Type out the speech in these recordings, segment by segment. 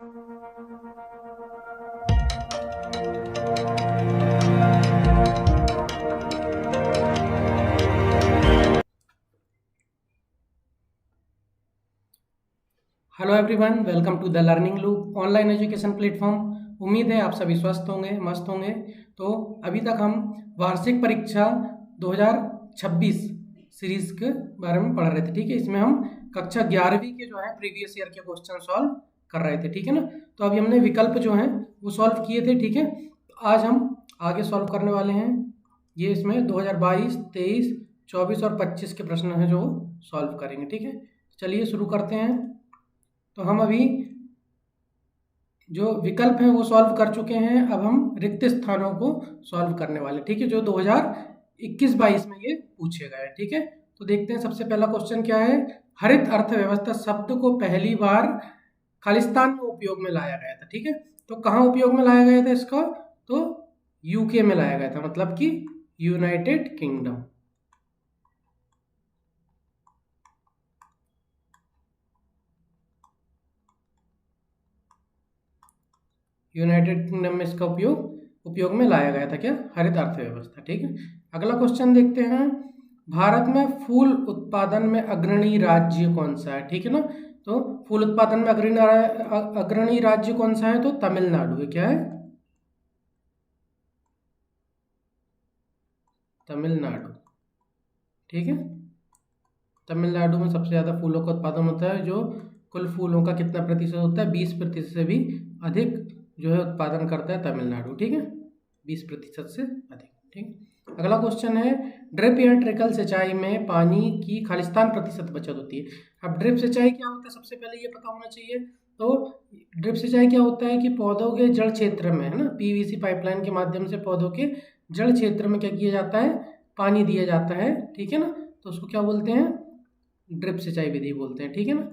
Hello everyone, welcome to the Learning Loop online education platform. उम्मीद है आप सभी स्वस्थ होंगे, मस्त होंगे। तो अभी तक हम वार्षिक परीक्षा 2026 सीरीज के बारे में पढ़ रहे थे। ठीक है, इसमें हम कक्षा 11वीं के जो है प्रीवियस ईयर के क्वेश्चन सॉल्व कर रहे थे। ठीक है ना, तो अभी हमने विकल्प जो हैं वो सॉल्व किए थे। ठीक है, तो आज हम आगे सॉल्व करने वाले हैं। ये इसमें 2022, 23, 24 और 25 के प्रश्न हैं जो सॉल्व करेंगे। ठीक है, चलिए शुरू करते हैं। तो हम अभी जो विकल्प हैं वो सॉल्व कर चुके हैं। अब हम रिक्त स्थानों को सॉल्व करने वाले। ठीक है, जो 2021-22 में ये पूछे गए। ठीक है, तो देखते हैं सबसे पहला क्वेश्चन क्या है। हरित अर्थव्यवस्था शब्द को पहली बार खालिस्तान में उपयोग में लाया गया था। ठीक है, तो कहाँ उपयोग में लाया गया था इसका? तो यूके में लाया गया था, मतलब कि यूनाइटेड किंगडम। यूनाइटेड किंगडम में इसका उपयोग में लाया गया था। क्या? हरित अर्थव्यवस्था। ठीक है, अगला क्वेश्चन देखते हैं। भारत में फूल उत्पादन में अग्रणी राज्य कौन सा है? ठीक है ना, तो फूल उत्पादन में अग्रणी राज्य कौन सा है? तो तमिलनाडु है। क्या है? तमिलनाडु। ठीक है, तमिलनाडु में सबसे ज़्यादा फूलों का उत्पादन होता है। जो कुल फूलों का कितना प्रतिशत होता है? 20% से भी अधिक जो है उत्पादन करता है तमिलनाडु। ठीक है, 20% से अधिक। ठीक है, अगला क्वेश्चन है। ड्रिप या ट्रिकल सिंचाई में पानी की खालिस्तान प्रतिशत बचत होती है। अब ड्रिप सिंचाई क्या होता है, सबसे पहले ये पता होना चाहिए। तो ड्रिप सिंचाई क्या होता है कि पौधों के जड़ क्षेत्र में, है ना, पीवीसी पाइपलाइन के माध्यम से पौधों के जड़ क्षेत्र में क्या किया जाता है? पानी दिया जाता है। ठीक है ना, तो उसको क्या बोलते हैं? ड्रिप सिंचाई विधि बोलते हैं। ठीक है ना,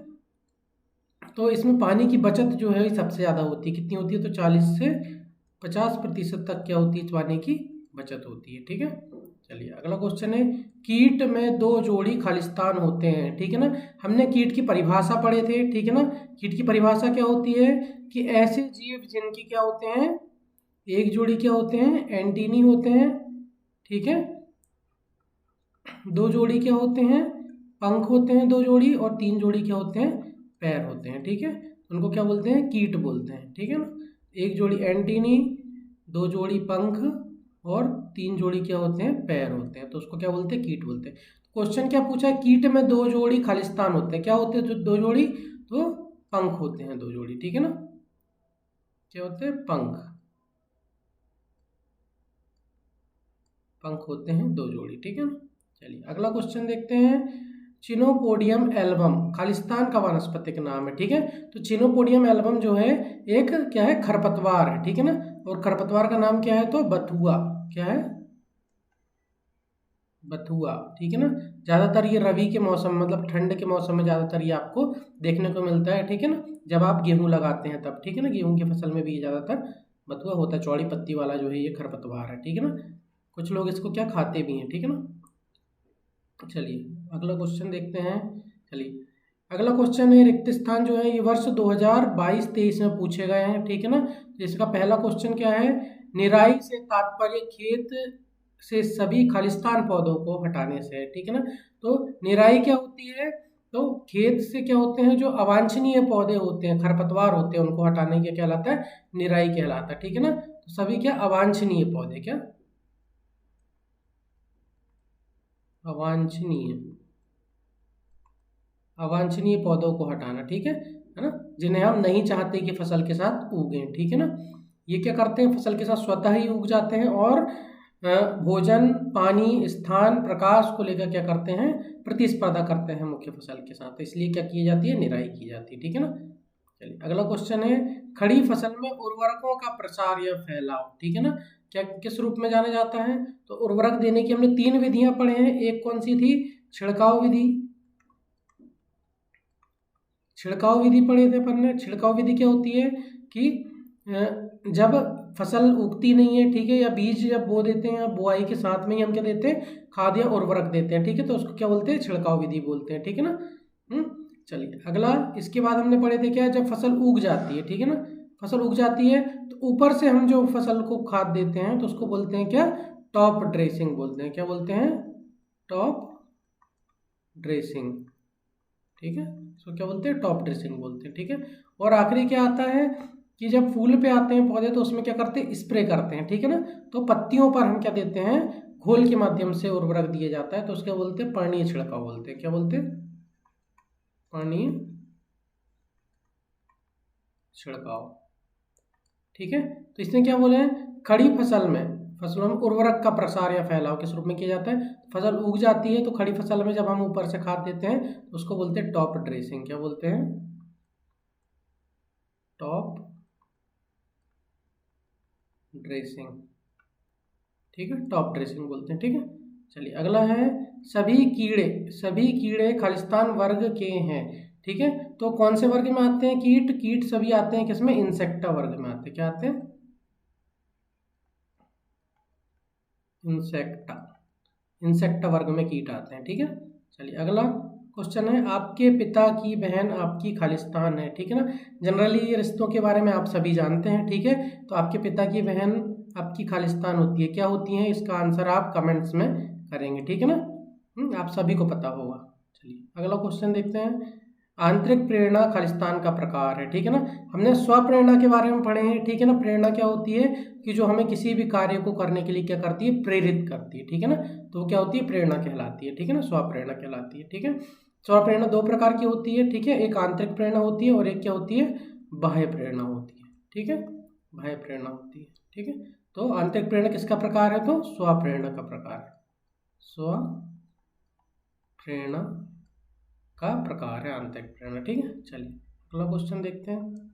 तो इसमें पानी की बचत जो है सबसे ज़्यादा होती है। कितनी होती है? तो 40 से 50% तक क्या होती है? पानी की बचत होती है। ठीक है, चलिए अगला क्वेश्चन है। कीट में 2 जोड़ी खालिस्तान होते हैं। ठीक है ना, हमने कीट की परिभाषा पढ़े थे। ठीक है ना, कीट की परिभाषा क्या होती है कि ऐसे जीव जिनकी क्या होते हैं? एक जोड़ी क्या होते हैं? एंटीनी होते हैं। ठीक है, 2 जोड़ी क्या होते हैं? पंख होते हैं 2 जोड़ी, और 3 जोड़ी क्या होते हैं? पैर होते हैं। ठीक है, उनको क्या बोलते हैं? कीट बोलते हैं। ठीक है ना, एक जोड़ी एंटीनी, 2 जोड़ी पंख और 3 जोड़ी क्या होते हैं? पैर होते हैं, तो उसको क्या बोलते हैं? कीट बोलते हैं। क्वेश्चन क्या पूछा है? कीट में 2 जोड़ी खालिस्तान होते हैं। क्या होते हैं जो 2 जोड़ी? तो पंख होते हैं 2 जोड़ी। ठीक है ना, क्या होते हैं? पंख होते हैं 2 जोड़ी। ठीक है ना, चलिए अगला क्वेश्चन देखते हैं। चिनोपोडियम एल्बम खालिस्तान का वानस्पतिक नाम है। ठीक है, तो चिनोपोडियम एल्बम जो है एक क्या है? खरपतवार है। ठीक है ना, और खरपतवार का नाम क्या है? तो बथुआ। क्या है? बथुआ। ठीक है ना, ज़्यादातर ये रबी के मौसम, मतलब ठंड के मौसम में ज़्यादातर ये आपको देखने को मिलता है। ठीक है ना, जब आप गेहूँ लगाते हैं तब। ठीक है ना, गेहूँ की फसल में भी ये ज़्यादातर बथुआ होता है। चौड़ी पत्ती वाला जो है ये खरपतवार है। ठीक है ना, कुछ लोग इसको क्या खाते भी हैं। ठीक है ना, चलिए अगला क्वेश्चन देखते हैं। चलिए अगला क्वेश्चन है। रिक्त स्थान जो है ये वर्ष 2022-23 में पूछे गए हैं। ठीक है ना, तो इसका पहला क्वेश्चन क्या है? निराई से तात्पर्य खेत से सभी खालिस्तान पौधों को हटाने से है। ठीक है ना, तो निराई क्या होती है? तो खेत से क्या होते हैं? जो अवांछनीय पौधे होते हैं, खरपतवार होते हैं, उनको हटाने के कहलाता है निराई कहलाता है। ठीक है ना, तो सभी क्या? अवांछनीय पौधे। क्या? अवांछनीय अवांछनीय पौधों को हटाना। ठीक है ना, जिन्हें हम नहीं चाहते कि फसल के साथ उगें। ठीक है ना, ये क्या करते हैं? फसल के साथ स्वतः ही उग जाते हैं और भोजन, पानी, स्थान, प्रकाश को लेकर क्या करते हैं? प्रतिस्पर्धा करते हैं मुख्य फसल के साथ। तो इसलिए क्या की जाती है? निराई की जाती है। ठीक है ना, चलिए अगला क्वेश्चन है। खड़ी फसल में उर्वरकों का प्रसार या फैलाव। ठीक है ना, क्या किस रूप में जाना जाता है? तो उर्वरक देने की हमने 3 विधियां पढ़े हैं। एक कौन सी थी? छिड़काव विधि। छिड़काव विधि पढ़े थे अपन ने। छिड़काव विधि क्या होती है कि जब फसल उगती नहीं है, ठीक है, या बीज जब बो देते हैं, बुआई के साथ में ही हम क्या देते हैं? खाद या उर्वरक देते हैं। ठीक है, तो उसको क्या बोलते हैं? छिड़काव विधि बोलते हैं। ठीक है ना, चलिए अगला, इसके बाद हमने पढ़े थे क्या, जब फसल उग जाती है, ठीक है ना, फसल उग जाती है तो ऊपर से हम जो फसल को खाद देते हैं तो उसको बोलते हैं क्या, टॉप ड्रेसिंग बोलते हैं। क्या बोलते हैं, टॉप ड्रेसिंग, ठीक है, इसको क्या बोलते हैं, टॉप ड्रेसिंग बोलते हैं, ठीक है। और आखिरी क्या आता है कि जब फूल पे आते हैं पौधे तो उसमें क्या करते हैं, स्प्रे करते हैं, ठीक है ना, तो पत्तियों पर हम क्या देते हैं, घोल के माध्यम से उर्वरक दिया जाता है, तो उसको बोलते हैं पर्णीय छिड़काव बोलते हैं। क्या बोलते हैं, पर्णीय छिड़काव, ठीक है। तो इसमें क्या बोले हैं, खड़ी फसलों में उर्वरक का प्रसार या फैलाव किस रूप में किया जाता है, फसल उग जाती है तो खड़ी फसल में जब हम ऊपर से खाद देते हैं तो उसको बोलते हैं टॉप ड्रेसिंग। क्या बोलते हैं, टॉप ड्रेसिंग, ठीक है, टॉप ड्रेसिंग बोलते हैं, ठीक है। चलिए अगला है, सभी कीड़े खालिस्तान वर्ग के हैं, ठीक है। तो कौन से वर्ग में आते हैं, कीट सभी आते हैं किसमें, इंसेक्टा वर्ग में आते हैं। क्या आते हैं, इंसेक्टा वर्ग में कीट आते हैं, ठीक है। चलिए अगला क्वेश्चन है, आपके पिता की बहन आपकी खालिस्तान है, ठीक है ना। जनरली ये रिश्तों के बारे में आप सभी जानते हैं, ठीक है। तो आपके पिता की बहन आपकी खालिस्तान होती है, क्या होती है, इसका आंसर आप कमेंट्स में करेंगे, ठीक है ना, आप सभी को पता होगा। चलिए अगला क्वेश्चन देखते हैं, आंतरिक प्रेरणा खालिस्तान का प्रकार है, ठीक है ना। हमने स्वप्रेरणा के बारे में पढ़े हैं, ठीक है ना। प्रेरणा क्या होती है कि जो हमें किसी भी कार्य को करने के लिए क्या करती है, प्रेरित करती है, ठीक है ना, तो क्या होती है, प्रेरणा कहलाती है, ठीक है ना, स्वप्रेरणा कहलाती है, ठीक है। स्वप्रेरणा दो प्रकार की होती है, ठीक है, एक आंतरिक प्रेरणा होती है और एक क्या होती है, बाह्य प्रेरणा होती है, ठीक है, बाह्य प्रेरणा होती है, ठीक है। तो आंतरिक प्रेरणा किसका प्रकार है, तो स्वप्रेरणा का प्रकार है, स्वप्रेरणा का प्रकार है आंतरिक प्रेरणा, ठीक है। चलिए अगला क्वेश्चन देखते हैं,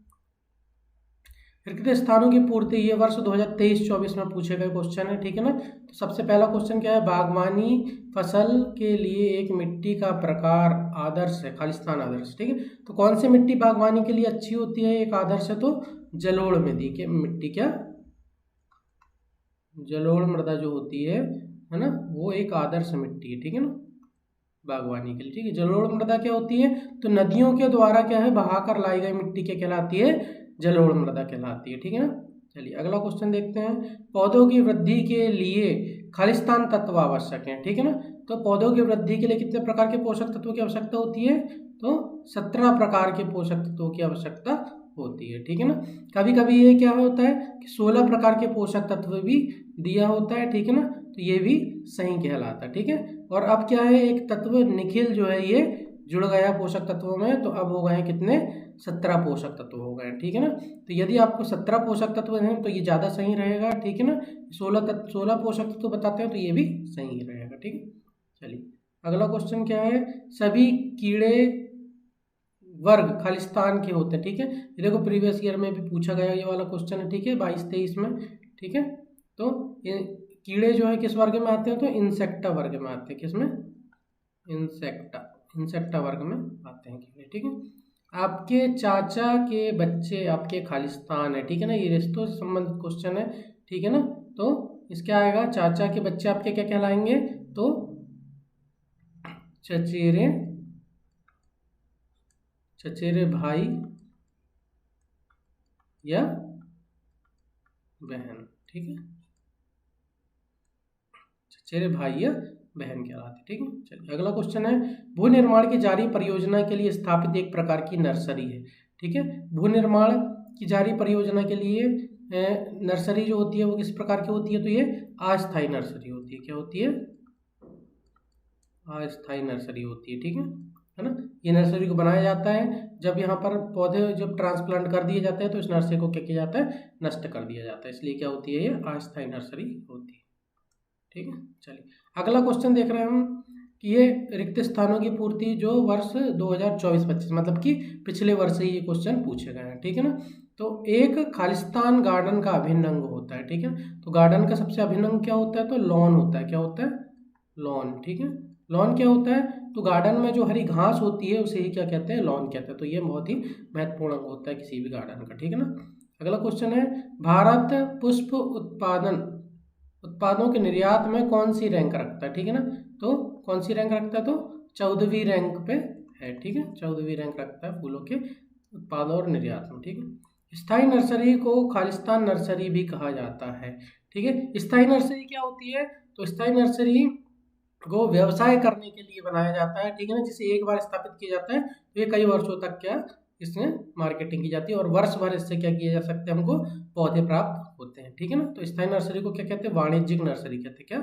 रिक्त स्थानों की पूर्ति, ये वर्ष 2023-24 में पूछे गए क्वेश्चन है, ठीक है ना। तो सबसे पहला क्वेश्चन क्या है, बागवानी फसल के लिए एक मिट्टी का प्रकार आदर्श है, खालिस्तान आदर्श, ठीक है। तो कौन सी मिट्टी बागवानी के लिए अच्छी होती है, एक आदर्श है, तो जलोढ़ मिट्टी, क्या, जलोढ़ मृदा जो होती है ना, वो एक आदर्श मिट्टी है, ठीक है ना, बागवानी के लिए, ठीक है। जलोढ़ मृदा क्या होती है, तो नदियों के द्वारा क्या है, बहाकर लाई गई मिट्टी क्या कहलाती है, जलोढ़ मृदा कहलाती है, ठीक है ना। चलिए अगला क्वेश्चन देखते हैं, पौधों की वृद्धि के लिए खालिस्तान तत्व आवश्यक हैं, ठीक है ना। तो पौधों की वृद्धि के लिए कितने प्रकार के पोषक तत्वों की आवश्यकता होती है, तो 17 प्रकार के पोषक तत्वों की आवश्यकता होती है, ठीक है ना। कभी कभी ये क्या होता है कि 16 प्रकार के पोषक तत्व भी दिया होता है, ठीक है ना, तो ये भी सही कहलाता है, ठीक है। और अब क्या है, एक तत्व निखिल जो है ये जुड़ गया पोषक तत्वों में, तो अब हो गए हैं कितने, 17 पोषक तत्व हो गए, ठीक है ना। तो यदि आपको 17 पोषक तत्व हैं तो ये ज़्यादा सही रहेगा, ठीक है ना। 16 पोषक तत्व बताते हैं तो ये भी सही रहेगा, ठीक है। चलिए अगला क्वेश्चन क्या है, सभी कीड़े वर्ग खालिस्तान के होते हैं, ठीक है। ये देखो प्रीवियस ईयर में भी पूछा गया ये वाला क्वेश्चन है, ठीक है, 22-23 में, ठीक है। तो ये कीड़े जो है किस वर्ग में आते हैं, तो इंसेक्टा वर्ग में आते हैं, किसमें, इंसेक्टा वर्ग में आते हैं कीड़े, ठीक है। आपके चाचा के बच्चे आपके खालिस्तान है, ठीक है ना, ये रिश्तों से संबंधित क्वेश्चन है, ठीक है ना। तो इसका आएगा, चाचा के बच्चे आपके क्या कहलाएंगे, तो चचेरे भाई या बहन, ठीक है, चचेरे भाई या बहन कहलाते, ठीक है। चलिए अगला क्वेश्चन है, भू निर्माण की जारी परियोजना के लिए स्थापित एक प्रकार की नर्सरी है, ठीक है। भू निर्माण की जारी परियोजना के लिए नर्सरी जो होती है वो किस प्रकार की होती है, तो ये अस्थायी नर्सरी होती है, क्या होती है, अस्थायी नर्सरी होती है, ठीक है ना। ये नर्सरी को बनाया जाता है जब यहाँ पर पौधे जब ट्रांसप्लांट कर दिए जाते हैं तो इस नर्सरी को क्या किया जाता है, नष्ट कर दिया जाता है, इसलिए क्या होती है, ये अस्थायी नर्सरी होती है, ठीक है। चलिए अगला क्वेश्चन देख रहे हैं हम कि ये रिक्त स्थानों की पूर्ति जो वर्ष 2024-25 मतलब कि पिछले वर्ष ही ये क्वेश्चन पूछे गए हैं, ठीक है ना। तो एक खालिस्तान गार्डन का अभिन्न अंग होता है, ठीक है। तो गार्डन का सबसे अभिन्न अंग क्या होता है, तो लॉन होता है, क्या होता है, लॉन, ठीक है। लॉन क्या होता है, तो गार्डन में जो हरी घास होती है उसे ही क्या कहते हैं, लॉन कहते हैं। तो ये बहुत ही महत्वपूर्ण अंग होता है किसी भी गार्डन का, ठीक है ना। अगला क्वेश्चन है, भारत पुष्प उत्पादों के निर्यात में कौन सी रैंक रखता है, ठीक है ना। तो कौन सी रैंक रखता है, तो 14वीं रैंक पे है। ठीक है, 14वीं रैंक रखता है फूलों के उत्पादन और निर्यात में। ठीक है, स्थायी नर्सरी को खालिस्तान नर्सरी भी कहा जाता है। ठीक है, स्थायी नर्सरी क्या होती है? तो स्थायी नर्सरी को व्यवसाय करने के लिए बनाया जाता है। ठीक है ना, जिसे एक बार स्थापित किया जाता है तो ये कई वर्षों तक क्या इसमें मार्केटिंग की जाती है और वर्ष भर इससे क्या किया जा सकता है, हमको पौधे प्राप्त होते हैं। ठीक है ना, तो स्थायी नर्सरी को क्या कहते हैं? वाणिज्यिक नर्सरी कहते हैं। क्या?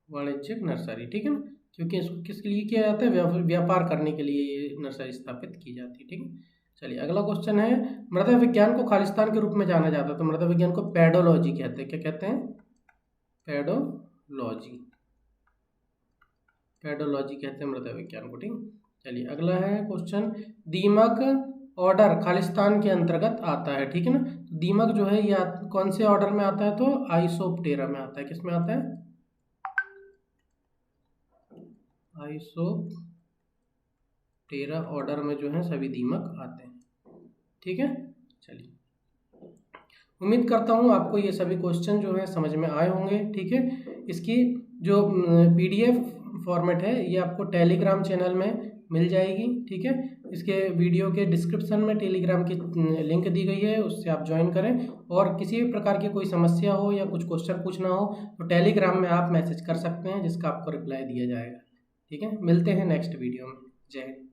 वाणिज्यिक नर्सरी। ठीक है ना, क्योंकि इसको किसके लिए किया जाता है? व्यापार करने के लिए ये नर्सरी स्थापित की जाती है। ठीक है, चलिए अगला क्वेश्चन है, मृदा विज्ञान को खालिस्तान के रूप में जाना जाता है तो मृदा विज्ञान को पेडोलॉजी कहते हैं। क्या कहते हैं? पेडोलॉजी कहते हैं मृदा विज्ञान को। ठीक, चलिए अगला है क्वेश्चन, दीमक ऑर्डर खालिस्तान के अंतर्गत आता है। ठीक है ना, तो दीमक जो है ये कौन से ऑर्डर में आता है? तो आइसोप्टेरा में आता है। किस में आता है? आइसोप्टेरा ऑर्डर में जो है सभी दीमक आते हैं। ठीक है, चलिए उम्मीद करता हूँ आपको ये सभी क्वेश्चन जो है समझ में आए होंगे। ठीक है, इसकी जो PDF फॉर्मेट है ये आपको टेलीग्राम चैनल में मिल जाएगी। ठीक है, इसके वीडियो के डिस्क्रिप्शन में टेलीग्राम की लिंक दी गई है, उससे आप ज्वाइन करें और किसी भी प्रकार की कोई समस्या हो या कुछ क्वेश्चन पूछना हो तो टेलीग्राम में आप मैसेज कर सकते हैं, जिसका आपको रिप्लाई दिया जाएगा। ठीक है, मिलते हैं नेक्स्ट वीडियो में। जय हिंद।